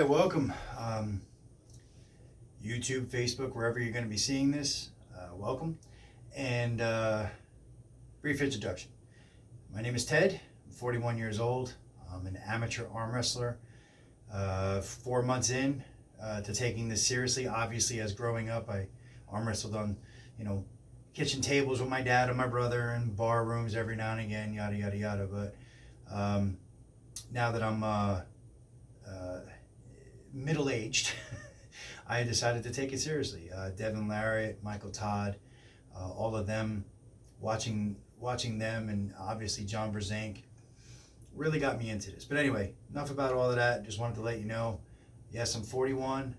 right, welcome. YouTube, Facebook, wherever you're going to be seeing this, welcome. And brief introduction. My name is Ted. I'm 41 years old. I'm an amateur arm wrestler. 4 months in to taking this seriously. Obviously, as growing up, I arm wrestled on, kitchen tables with my dad and my brother, and bar rooms every now and again, yada yada yada. But now that I'm middle-aged, I decided to take it seriously. Devin Larrett, Michael Todd, all of them, watching them, and obviously John Brzenk really got me into this. But anyway, enough about all of that. Just wanted to let you know, yes, I'm 41,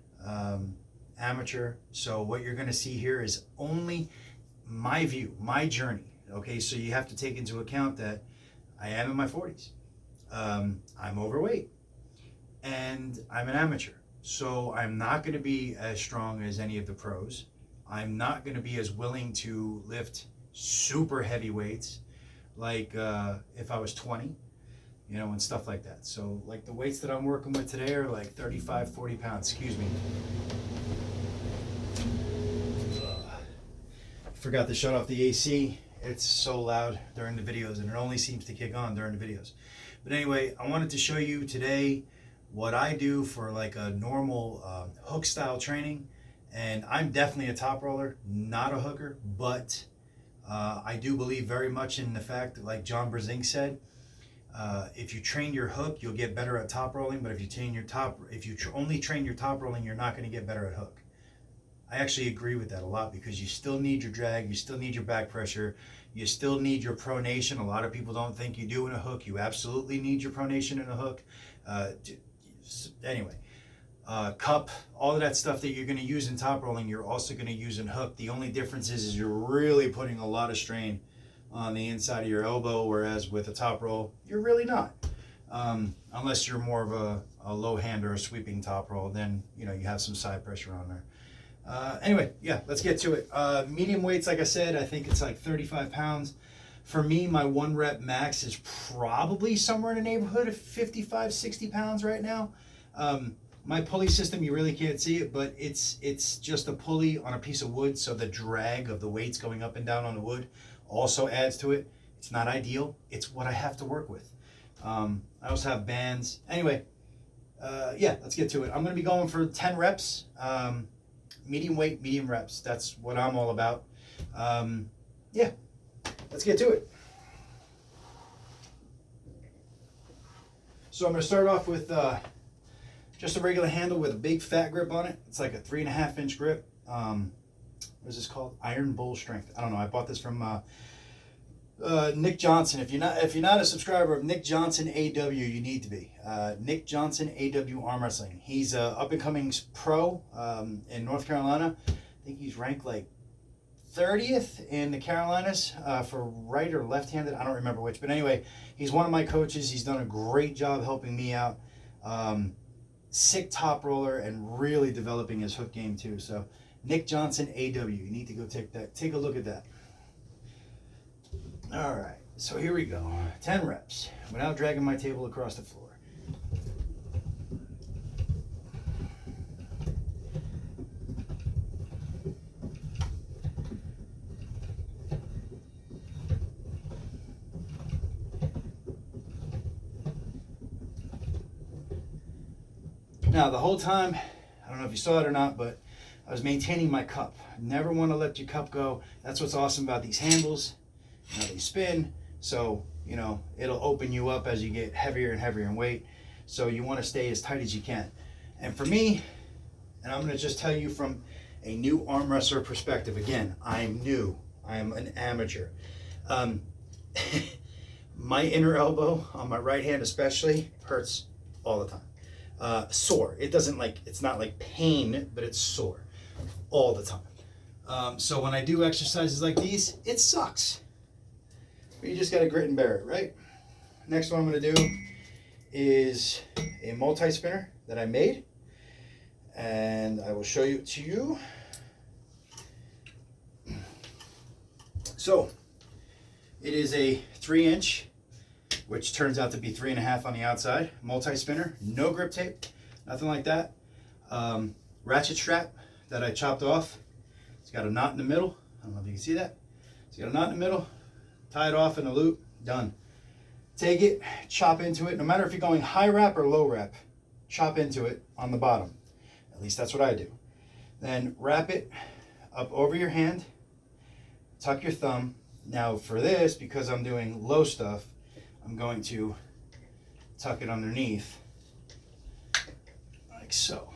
amateur. So what you're going to see here is only my view, my journey. Okay, so you have to take into account that I am in my 40s. I'm overweight, and I'm an amateur. So I'm not going to be as strong as any of the pros. I'm not going to be as willing to lift super heavy weights like if I was 20, and stuff like that. So like the weights that I'm working with today are like 35, 40 pounds. Excuse me. Forgot to shut off the AC. It's so loud during the videos, and it only seems to kick on during the videos. But anyway, I wanted to show you today what I do for like a normal hook style training. And I'm definitely a top roller, not a hooker, but I do believe very much in the fact that, like John Brzenk said, if you train your hook, you'll get better at top rolling. But if you only train your top rolling, you're not going to get better at hook. I actually agree with that a lot, because you still need your drag, you still need your back pressure, you still need your pronation. A lot of people don't think you do in a hook. You absolutely need your pronation in a hook. Anyway, cup, all of that stuff that you're going to use in top rolling, you're also going to use in hook. The only difference is you're really putting a lot of strain on the inside of your elbow, whereas with a top roll, you're really not. Unless you're more of a low hand or a sweeping top roll, then you have some side pressure on there. Anyway, yeah, let's get to it. Medium weights, like I said, I think it's like 35 pounds. For me, my 1 rep max is probably somewhere in the neighborhood of 55, 60 pounds right now. My pulley system, you really can't see it, but it's just a pulley on a piece of wood, so the drag of the weights going up and down on the wood also adds to it. It's not ideal. It's what I have to work with. I also have bands. Anyway, yeah, let's get to it. I'm going to be going for 10 reps. Medium weight, medium reps. That's what I'm all about. Yeah, let's get to it. So I'm going to start off with just a regular handle with a big fat grip on it. It's like a 3.5 inch grip. What is this called? Iron Bull Strength. I don't know. I bought this from Nick Johnson. If you're not a subscriber of Nick Johnson AW, you need to be. Nick Johnson AW Arm Wrestling. He's a up and coming pro in North Carolina. I think he's ranked like 30th in the Carolinas for right or left-handed. I don't remember which, but anyway, he's one of my coaches. He's done a great job helping me out. Sick top roller and really developing his hook game too. So Nick Johnson AW. You need to go take a look at that. All right, so here we go. 10 reps without dragging my table across the floor. Now, the whole time, I don't know if you saw it or not, but I was maintaining my cup. Never want to let your cup go. That's what's awesome about these handles. They spin, so it'll open you up as you get heavier and heavier in weight. So you want to stay as tight as you can. And for me, and I'm going to just tell you from a new arm wrestler perspective, again, I'm new. I am an amateur. My inner elbow on my right hand especially hurts all the time. Sore. It's not like pain, but it's sore all the time. So when I do exercises like these, it sucks. But you just got to grit and bear it, right? Next one I'm going to do is a multi-spinner that I made. And I will show you to you. So it is a 3-inch, which turns out to be 3.5 on the outside, multi-spinner, no grip tape, nothing like that. Ratchet strap that I chopped off. It's got a knot in the middle. I don't know if you can see that. It's got a knot in the middle. Tie it off in a loop. Done. Take it, chop into it. No matter if you're going high wrap or low wrap, chop into it on the bottom. At least that's what I do. Then wrap it up over your hand. Tuck your thumb. Now for this, because I'm doing low stuff, I'm going to tuck it underneath like so.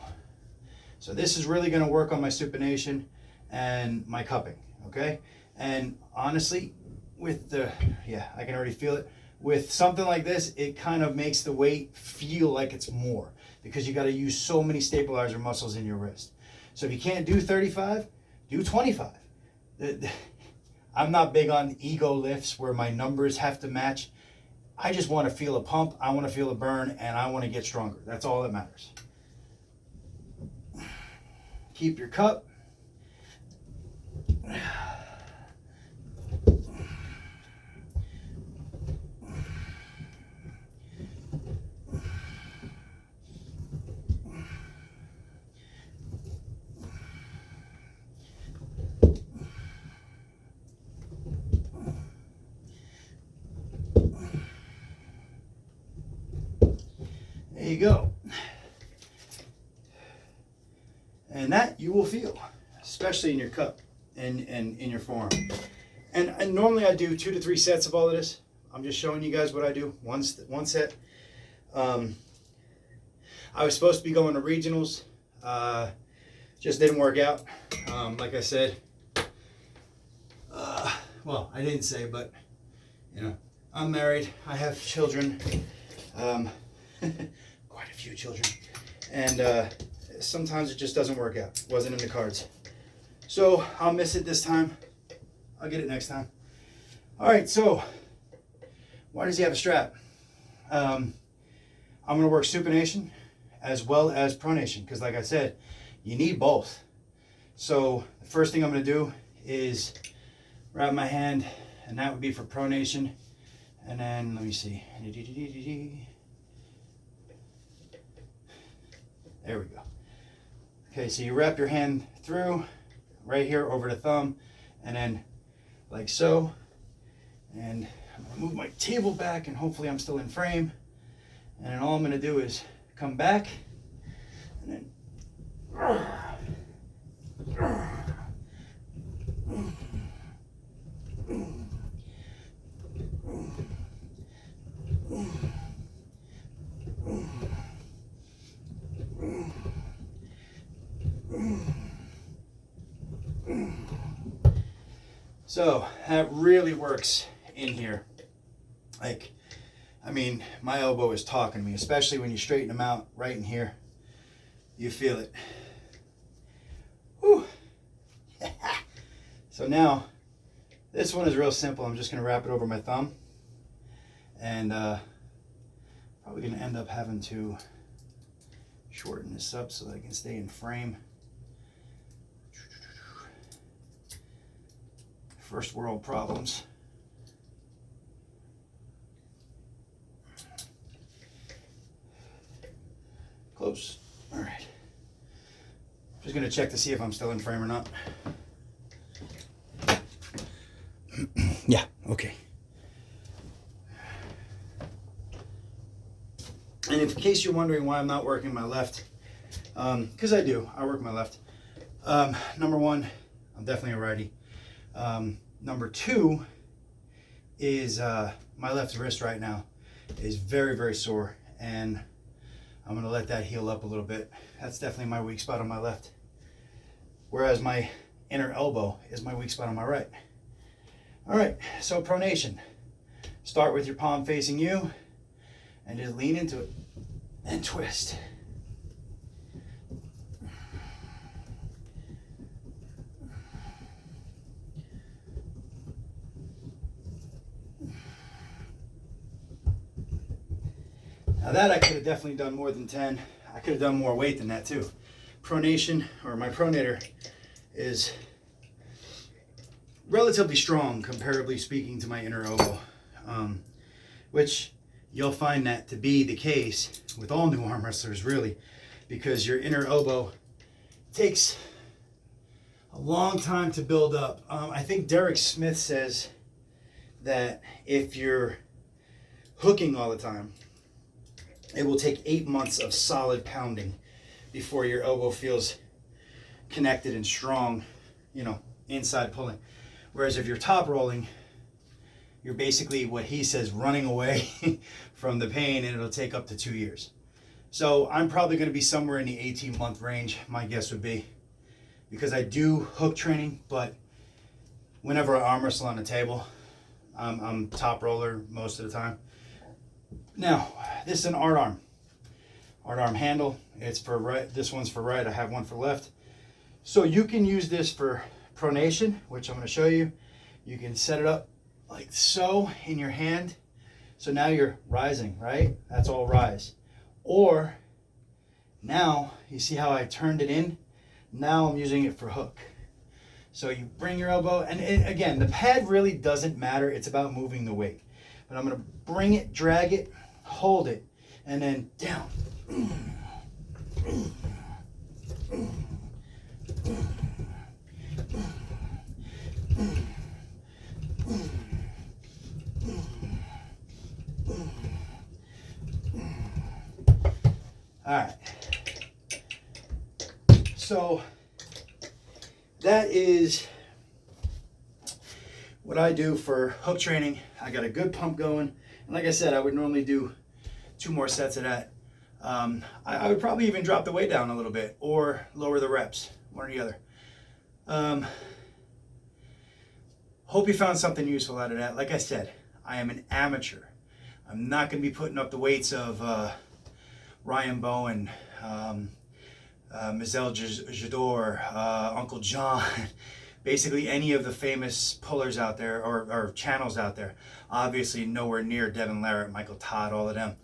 So this is really going to work on my supination and my cupping, okay? And honestly, with the, yeah, I can already feel it. With something like this, it kind of makes the weight feel like it's more because you got to use so many stabilizer muscles in your wrist. So if you can't do 35, do 25. I'm not big on ego lifts where my numbers have to match. I just want to feel a pump, I want to feel a burn, and I want to get stronger. That's all that matters. Keep your cup. There you go. And that you will feel, especially in your cup and in your forearm. And normally I do 2 to 3 sets of all of this. I'm just showing you guys what I do. One set. I was supposed to be going to regionals. Just didn't work out. Like I said, well, I didn't say, but you know, I'm married. I have children. Quite a few children. And sometimes it just doesn't work out. Wasn't in the cards. So I'll miss it this time. I'll get it next time. All right, so why does he have a strap? I'm going to work supination as well as pronation because like I said, you need both. So the first thing I'm going to do is wrap my hand, and that would be for pronation. And then let me see. There we go. Okay, so you wrap your hand through right here over the thumb and then like so. And I'm gonna move my table back and hopefully I'm still in frame. And then all I'm gonna do is come back and then so that really works in here. Like, I mean, my elbow is talking to me, especially when you straighten them out right in here. You feel it. Whew. So now, this one is real simple. I'm just going to wrap it over my thumb. And probably going to end up having to shorten this up so that I can stay in frame. First world problems. Close. All right. Just going to check to see if I'm still in frame or not. Yeah, okay. And in case you're wondering why I'm not working my left, because I do. I work my left. Number one, I'm definitely a righty. Number two is my left wrist right now is very, very sore, and I'm going to let that heal up a little bit. That's definitely my weak spot on my left. Whereas my inner elbow is my weak spot on my right. All right, so pronation. Start with your palm facing you and just lean into it and twist. Now that I could have definitely done more than 10. I could have done more weight than that too. Pronation, or my pronator, is relatively strong, comparably speaking, to my inner elbow, which you'll find that to be the case with all new arm wrestlers, really, because your inner elbow takes a long time to build up. I think Derek Smith says that if you're hooking all the time, it will take 8 months of solid pounding before your elbow feels connected and strong, you know, inside pulling. Whereas if you're top rolling, you're basically, what he says, running away from the pain, and it'll take up to 2 years. So I'm probably going to be somewhere in the 18-month range, my guess would be, because I do hook training, but whenever I arm wrestle on the table, I'm top roller most of the time. Now, this is an art arm handle. It's for right. This one's for right. I have one for left. So you can use this for pronation, which I'm going to show you. You can set it up like so in your hand. So now you're rising, right? That's all rise. Or now, you see how I turned it in? Now I'm using it for hook. So you bring your elbow, and again, the pad really doesn't matter. It's about moving the weight. But I'm going to bring it, drag it, hold it, and then down. All right. So that is what I do for hook training. I got a good pump going. And like I said, I would normally do 2 more sets of that. I would probably even drop the weight down a little bit or lower the reps, one or the other. Hope you found something useful out of that. Like I said, I am an amateur. I'm not going to be putting up the weights of Ryan Bowen, Mizel Jador, Uncle John, basically any of the famous pullers out there, or channels out there. Obviously nowhere near Devin Larratt, Michael Todd, all of them.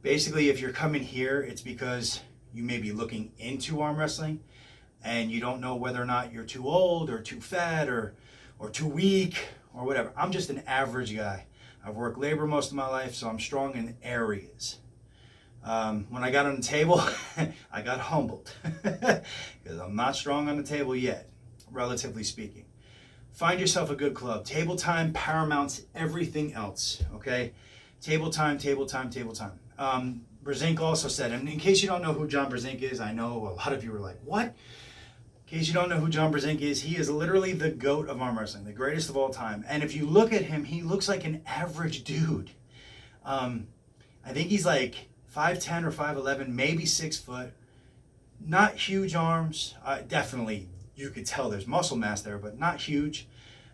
Basically, if you're coming here, it's because you may be looking into arm wrestling and you don't know whether or not you're too old or too fat or too weak or whatever. I'm just an average guy. I've worked labor most of my life, so I'm strong in areas. When I got on the table, I got humbled because I'm not strong on the table yet, relatively speaking. Find yourself a good club. Table time paramounts everything else, okay? Table time, table time, table time. Brzezinski also said, and in case you don't know who John Brzezinski is, I know a lot of you are like, what? In case you don't know who John Brzezinski is, he is literally the GOAT of arm wrestling, the greatest of all time. And if you look at him, he looks like an average dude. I think he's like 5'10 or 5'11, maybe 6 foot. Not huge arms. Definitely, you could tell there's muscle mass there, but not huge.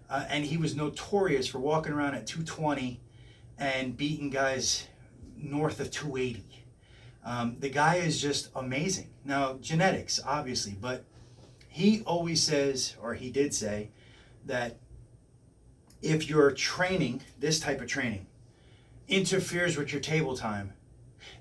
And he was notorious for walking around at 220 and beating guys north of 280. The guy is just amazing. Now, genetics, obviously, but he always says, or he did say, that if your training, this type of training, interferes with your table time,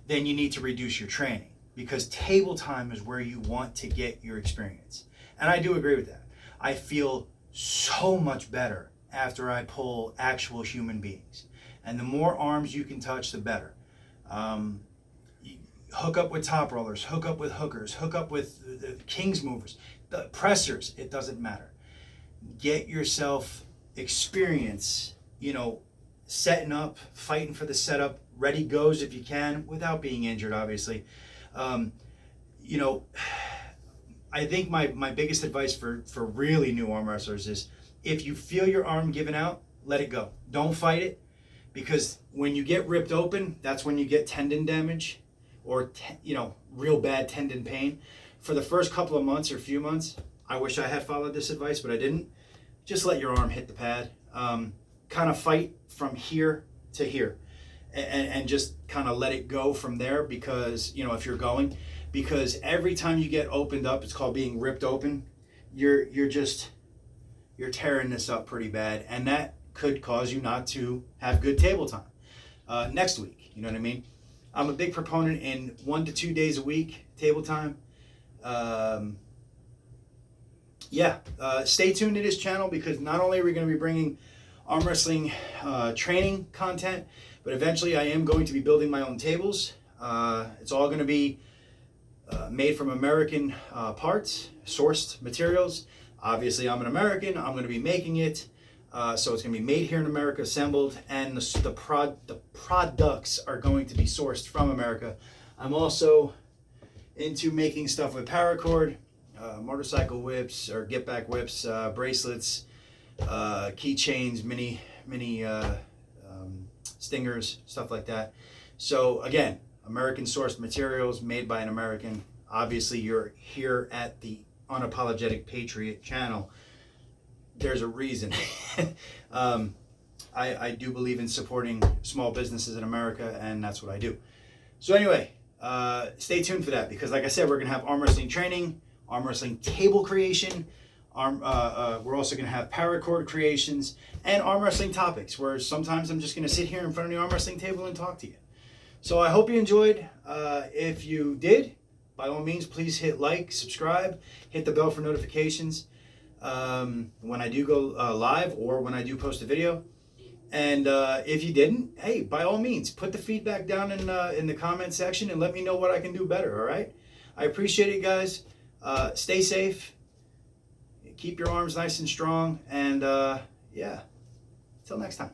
then you need to reduce your training, because table time is where you want to get your experience. And I do agree with that. I feel so much better after I pull actual human beings. And the more arms you can touch, the better. Hook up with top rollers, hook up with hookers, hook up with the King's movers, the pressers, it doesn't matter. Get yourself experience, setting up, fighting for the setup, ready goes if you can, without being injured, obviously. I think my biggest advice for really new arm wrestlers is, if you feel your arm giving out, let it go. Don't fight it, because when you get ripped open, that's when you get tendon damage or real bad tendon pain. For the first couple of months or few months, I wish I had followed this advice, but I didn't. Just let your arm hit the pad. Kind of fight from here to here, and just kind of let it go from there, because if you're going, because every time you get opened up, it's called being ripped open, you're tearing this up pretty bad, and that could cause you not to have good table time next week. You know what I mean? I'm a big proponent in 1 to 2 days a week table time. Stay tuned to this channel, because not only are we going to be bringing arm wrestling training content, but eventually I am going to be building my own tables. It's all going to be made from American parts, sourced materials. Obviously, I'm an American. I'm going to be making it. So it's going to be made here in America, assembled, and the products are going to be sourced from America. I'm also into making stuff with paracord, motorcycle whips or get back whips, bracelets, keychains, mini stingers, stuff like that. So again, American sourced materials made by an American. Obviously, you're here at the Unapologetic Patriot channel. There's a reason. I do believe in supporting small businesses in America, and that's what I do. So anyway, stay tuned for that, because like I said, we're going to have arm wrestling training, arm wrestling table creation, we're also going to have paracord creations, and arm wrestling topics, where sometimes I'm just going to sit here in front of the arm wrestling table and talk to you. So I hope you enjoyed. If you did, by all means, please hit like, subscribe, hit the bell for notifications when I do go live or when I do post a video. And if you didn't, hey, by all means, put the feedback down in the comment section and let me know what I can do better, all right? I appreciate it, guys. Stay safe. Keep your arms nice and strong. And yeah, until next time.